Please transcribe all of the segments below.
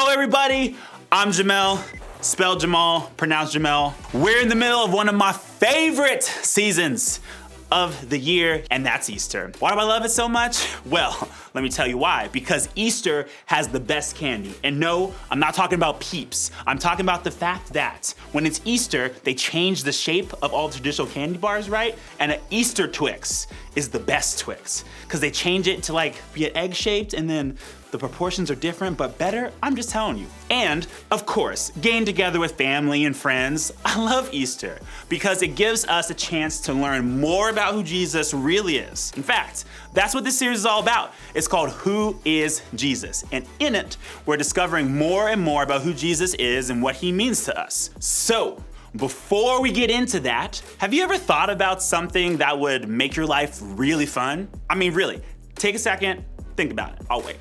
Yo, everybody, I'm Jamel, spelled Jamal, pronounced Jamel. We're in the middle of one of my favorite seasons of the year, and that's Easter. Why do I love it so much? Well, let me tell you why. Because Easter has the best candy. And no, I'm not talking about Peeps. I'm talking about the fact that when it's Easter, they change the shape of all traditional candy bars, right? And an Easter Twix is the best Twix. Because they change it to like be an egg shaped, and then the proportions are different, but better. I'm just telling you. And of course, getting together with family and friends. I love Easter because it gives us a chance to learn more about who Jesus really is. In fact, that's what this series is all about. It's called Who is Jesus? And in it, we're discovering more and more about who Jesus is and what he means to us. So, before we get into that, have you ever thought about something that would make your life really fun? I mean, really, take a second, think about it. I'll wait.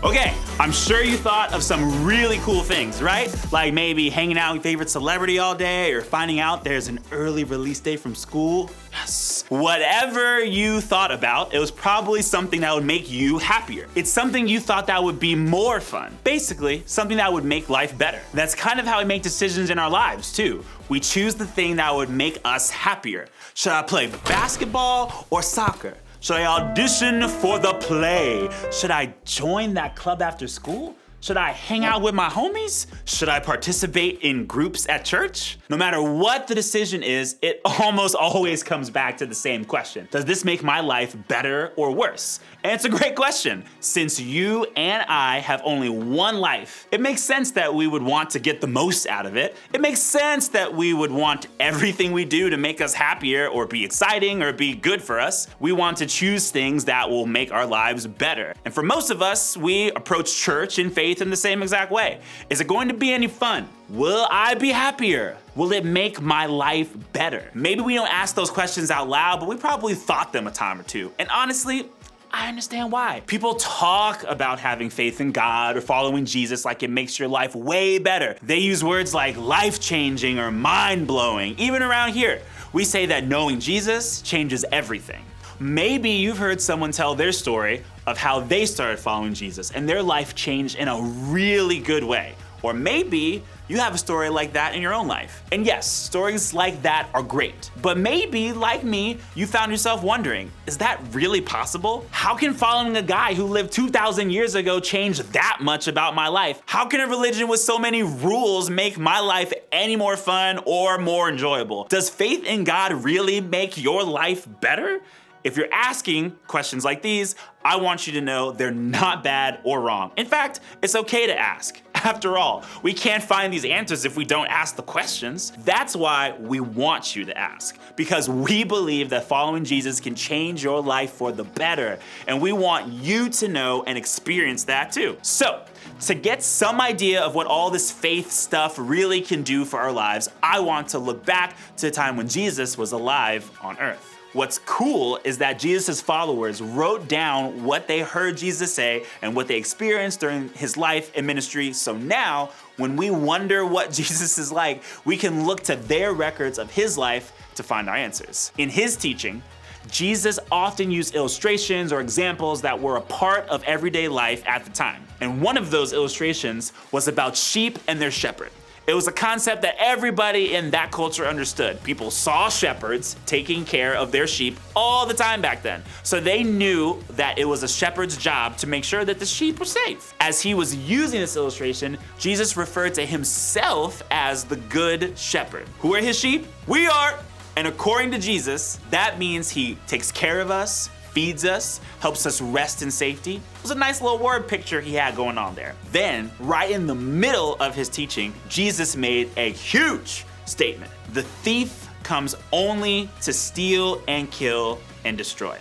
Okay, I'm sure you thought of some really cool things, right? Like maybe hanging out with your favorite celebrity all day or finding out there's an early release day from school. Yes. Whatever you thought about, it was probably something that would make you happier. It's something you thought that would be more fun. Basically, something that would make life better. That's kind of how we make decisions in our lives too. We choose the thing that would make us happier. Should I play basketball or soccer? Should I audition for the play? Should I join that club after school? Should I hang out with my homies? Should I participate in groups at church? No matter what the decision is, it almost always comes back to the same question. Does this make my life better or worse? And it's a great question. Since you and I have only one life, it makes sense that we would want to get the most out of it. It makes sense that we would want everything we do to make us happier or be exciting or be good for us. We want to choose things that will make our lives better. And for most of us, we approach church and faith in the same exact way. Is it going to be any fun? Will I be happier? Will it make my life better? Maybe we don't ask those questions out loud, but we probably thought them a time or two. And honestly, I understand why. People talk about having faith in God or following Jesus like it makes your life way better. They use words like life-changing or mind-blowing. Even around here, we say that knowing Jesus changes everything. Maybe you've heard someone tell their story of how they started following Jesus and their life changed in a really good way. Or maybe you have a story like that in your own life. And yes, stories like that are great. But maybe, like me, you found yourself wondering, is that really possible? How can following a guy who lived 2,000 years ago change that much about my life? How can a religion with so many rules make my life any more fun or more enjoyable? Does faith in God really make your life better? If you're asking questions like these, I want you to know they're not bad or wrong. In fact, it's okay to ask. After all, we can't find these answers if we don't ask the questions. That's why we want you to ask, because we believe that following Jesus can change your life for the better, and we want you to know and experience that too. So, to get some idea of what all this faith stuff really can do for our lives, I want to look back to a time when Jesus was alive on earth. What's cool is that Jesus' followers wrote down what they heard Jesus say and what they experienced during his life and ministry. So now, when we wonder what Jesus is like, we can look to their records of his life to find our answers. In his teaching, Jesus often used illustrations or examples that were a part of everyday life at the time. And one of those illustrations was about sheep and their shepherd. It was a concept that everybody in that culture understood. People saw shepherds taking care of their sheep all the time back then. So they knew that it was a shepherd's job to make sure that the sheep were safe. As he was using this illustration, Jesus referred to himself as the good shepherd. Who are his sheep? We are. And according to Jesus, that means he takes care of us, feeds us, helps us rest in safety. It was a nice little word picture he had going on there. Then, right in the middle of his teaching, Jesus made a huge statement. The thief comes only to steal and kill and destroy.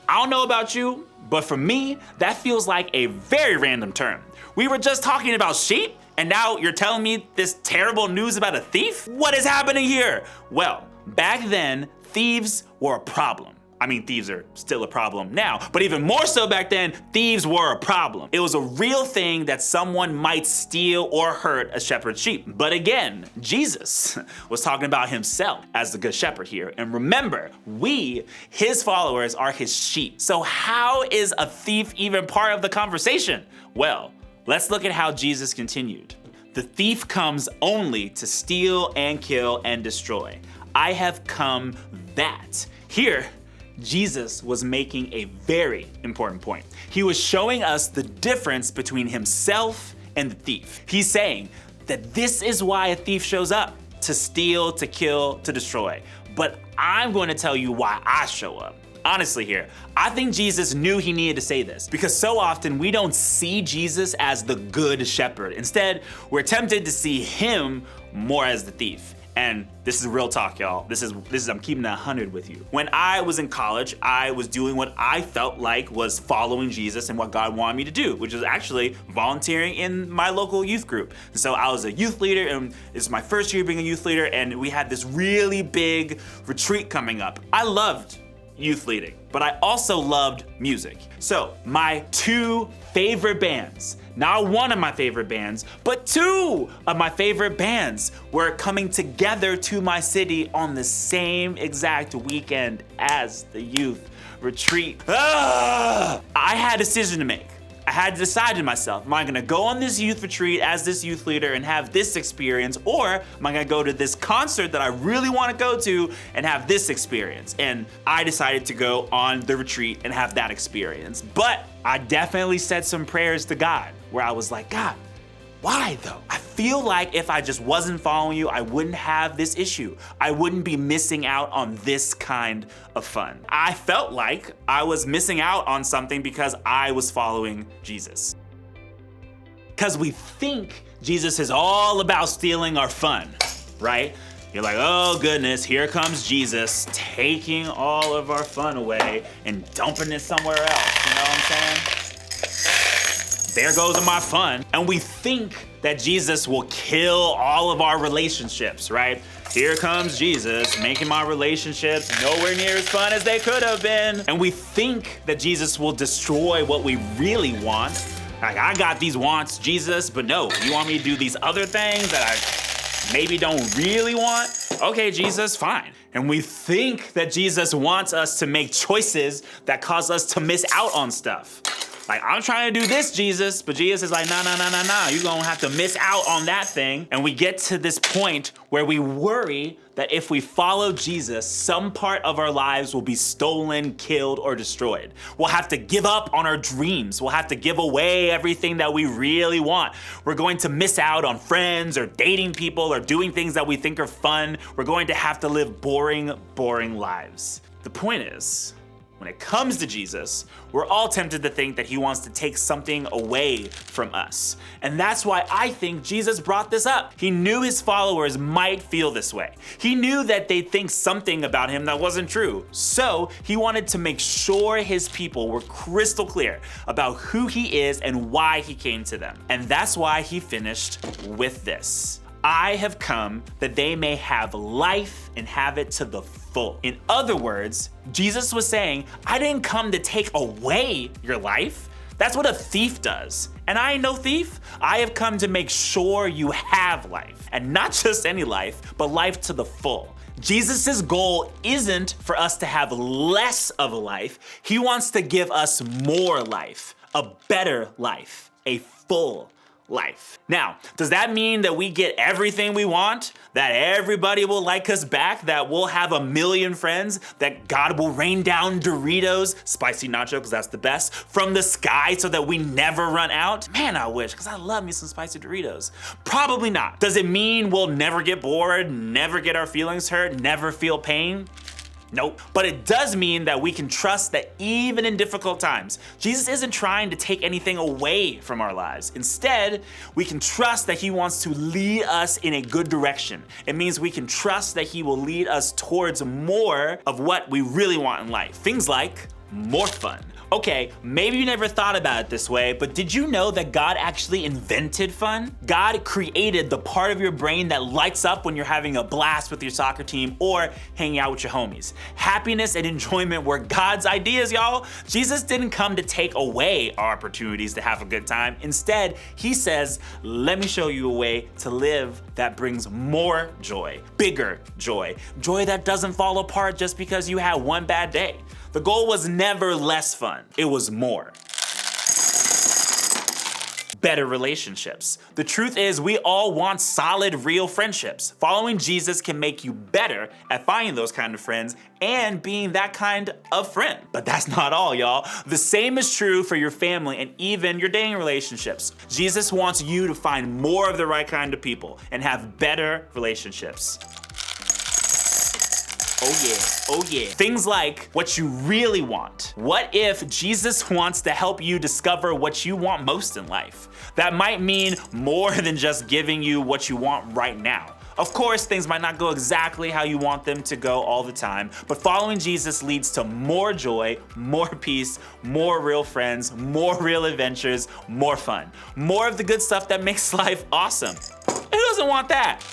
I don't know about you, but for me, that feels like a very random term. We were just talking about sheep, and now you're telling me this terrible news about a thief? What is happening here? Well, back then, thieves were a problem. I mean, thieves are still a problem now, but even more so back then, thieves were a problem. It was a real thing that someone might steal or hurt a shepherd's sheep. But again, Jesus was talking about himself as the good shepherd here. And remember, we, his followers, are his sheep. So how is a thief even part of the conversation? Well, let's look at how Jesus continued. The thief comes only to steal and kill and destroy. I have come that. Here, Jesus was making a very important point. He was showing us the difference between himself and the thief. He's saying that this is why a thief shows up, to steal, to kill, to destroy. But I'm going to tell you why I show up. Honestly here, I think Jesus knew he needed to say this because so often we don't see Jesus as the good shepherd. Instead, we're tempted to see him more as the thief. And this is real talk, y'all. This is I'm keeping it 100 with you. When I was in college, I was doing what I felt like was following Jesus and what God wanted me to do, which was actually volunteering in my local youth group. And so I was a youth leader, and it's my first year being a youth leader, and we had this really big retreat coming up. I loved youth leading, but I also loved music. So my two favorite bands, not one of my favorite bands, but two of my favorite bands were coming together to my city on the same exact weekend as the youth retreat. I had a decision to make. I had to decide to myself, am I gonna go on this youth retreat as this youth leader and have this experience, or am I gonna go to this concert that I really wanna go to and have this experience? And I decided to go on the retreat and have that experience. But I definitely said some prayers to God where I was like, God, why though? I feel like if I just wasn't following you, I wouldn't have this issue. I wouldn't be missing out on this kind of fun. I felt like I was missing out on something because I was following Jesus. Because we think Jesus is all about stealing our fun, right? You're like, oh goodness, here comes Jesus taking all of our fun away and dumping it somewhere else, you know what I'm saying? There goes my fun. And we think that Jesus will kill all of our relationships, right? Here comes Jesus making my relationships nowhere near as fun as they could have been. And we think that Jesus will destroy what we really want. Like, I got these wants, Jesus, but no, you want me to do these other things that I maybe don't really want? Okay, Jesus, fine. And we think that Jesus wants us to make choices that cause us to miss out on stuff. Like, I'm trying to do this, Jesus, but Jesus is like, nah, you're gonna have to miss out on that thing. And we get to this point where we worry that if we follow Jesus, some part of our lives will be stolen, killed, or destroyed. We'll have to give up on our dreams. We'll have to give away everything that we really want. We're going to miss out on friends or dating people or doing things that we think are fun. We're going to have to live boring lives. The point is, when it comes to Jesus, we're all tempted to think that he wants to take something away from us. And that's why I think Jesus brought this up. He knew his followers might feel this way. He knew that they'd think something about him that wasn't true. So he wanted to make sure his people were crystal clear about who he is and why he came to them. And that's why he finished with this. I have come that they may have life and have it to the full. In other words, Jesus was saying, I didn't come to take away your life. That's what a thief does. And I ain't no thief. I have come to make sure you have life. And not just any life, but life to the full. Jesus' goal isn't for us to have less of a life. He wants to give us more life, a better life, a full life. Now, does that mean that we get everything we want? That everybody will like us back? That we'll have 1 million friends? That God will rain down Doritos, spicy nacho, because that's the best, from the sky so that we never run out? Man, I wish, because I love me some spicy Doritos. Probably not. Does it mean we'll never get bored, never get our feelings hurt, never feel pain? Nope. But it does mean that we can trust that even in difficult times, Jesus isn't trying to take anything away from our lives. Instead, we can trust that he wants to lead us in a good direction. It means we can trust that he will lead us towards more of what we really want in life. Things like more fun, Okay, maybe you never thought about it this way, but did you know that God actually invented fun? God created the part of your brain that lights up when you're having a blast with your soccer team or hanging out with your homies. Happiness and enjoyment were God's ideas, y'all. Jesus didn't come to take away our opportunities to have a good time. Instead, he says, let me show you a way to live that brings more joy, bigger joy, joy that doesn't fall apart just because you had one bad day. The goal was never less fun, it was more. Better relationships. The truth is, we all want solid, real friendships. Following Jesus can make you better at finding those kind of friends and being that kind of friend. But that's not all, y'all. The same is true for your family and even your dating relationships. Jesus wants you to find more of the right kind of people and have better relationships. Oh yeah, oh yeah. Things like what you really want. What if Jesus wants to help you discover what you want most in life? That might mean more than just giving you what you want right now. Of course, things might not go exactly how you want them to go all the time, but following Jesus leads to more joy, more peace, more real friends, more real adventures, more fun. More of the good stuff that makes life awesome. Who doesn't want that?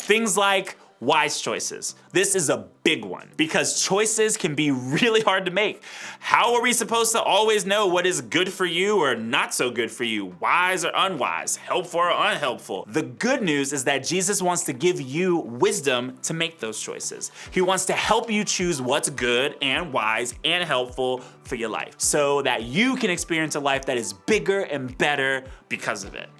Things like wise choices. This is a big one because choices can be really hard to make. How are we supposed to always know what is good for you or not so good for you? Wise or unwise? Helpful or unhelpful? The good news is that Jesus wants to give you wisdom to make those choices. He wants to help you choose what's good and wise and helpful for your life so that you can experience a life that is bigger and better because of it.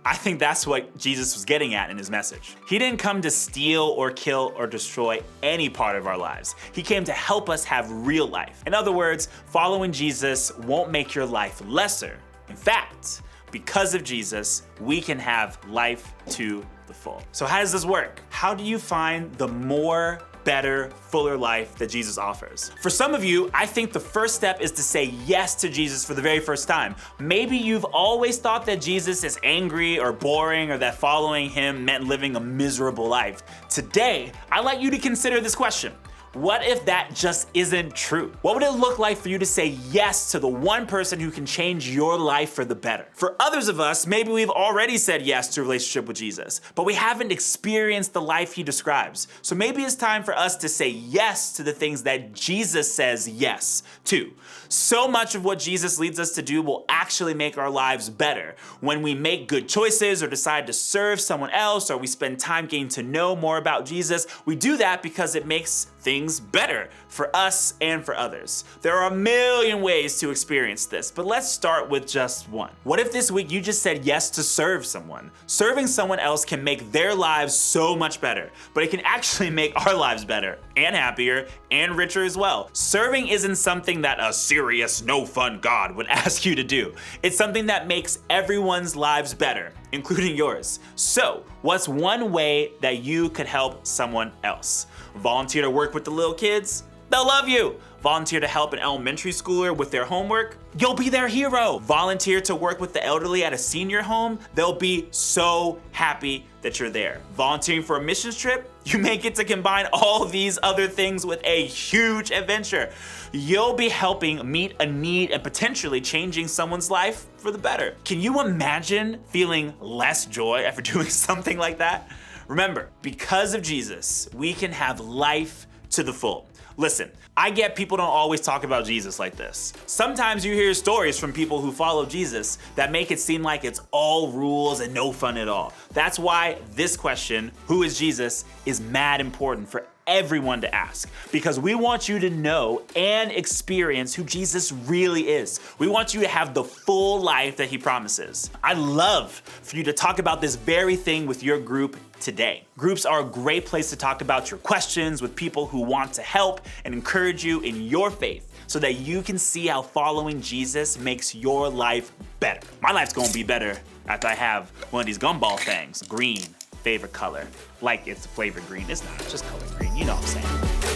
I think that's what Jesus was getting at in his message. He didn't come to steal or kill or destroy any part of our lives. He came to help us have real life. In other words, following Jesus won't make your life lesser. In fact, because of Jesus, we can have life to the full. So how does this work? How do you find the more, better, fuller life that Jesus offers? For some of you, I think the first step is to say yes to Jesus for the very first time. Maybe you've always thought that Jesus is angry or boring or that following him meant living a miserable life. Today, I'd like you to consider this question. What if that just isn't true? What would it look like for you to say yes to the one person who can change your life for the better? For others of us, maybe we've already said yes to a relationship with Jesus, but we haven't experienced the life he describes. So maybe it's time for us to say yes to the things that Jesus says yes to. So much of what Jesus leads us to do will actually make our lives better. When we make good choices or decide to serve someone else or we spend time getting to know more about Jesus, we do that because it makes things better for us and for others. There are a million ways to experience this, but let's start with just one. What if this week you just said yes to serve someone? Serving someone else can make their lives so much better, but it can actually make our lives better and happier and richer as well. Serving isn't something that a serious, no fun God would ask you to do. It's something that makes everyone's lives better, including yours. So, what's one way that you could help someone else? Volunteer to work with the little kids? They'll love you. Volunteer to help an elementary schooler with their homework? You'll be their hero. Volunteer to work with the elderly at a senior home? They'll be so happy that you're there. Volunteering for a missions trip? You may get to combine all these other things with a huge adventure. You'll be helping meet a need and potentially changing someone's life for the better. Can you imagine feeling less joy after doing something like that? Remember, because of Jesus, we can have life to the full. Listen, I get people don't always talk about Jesus like this. Sometimes you hear stories from people who follow Jesus that make it seem like it's all rules and no fun at all. That's why this question, who is Jesus, is mad important for everyone to ask, because we want you to know and experience who Jesus really is. We want you to have the full life that he promises. I'd love for you to talk about this very thing with your group today. Groups are a great place to talk about your questions with people who want to help and encourage you in your faith so that you can see how following Jesus makes your life better. My life's gonna be better after I have one of these gumball things, green. Favorite color, like it's flavored green. It's not, it's just color green, you know what I'm saying.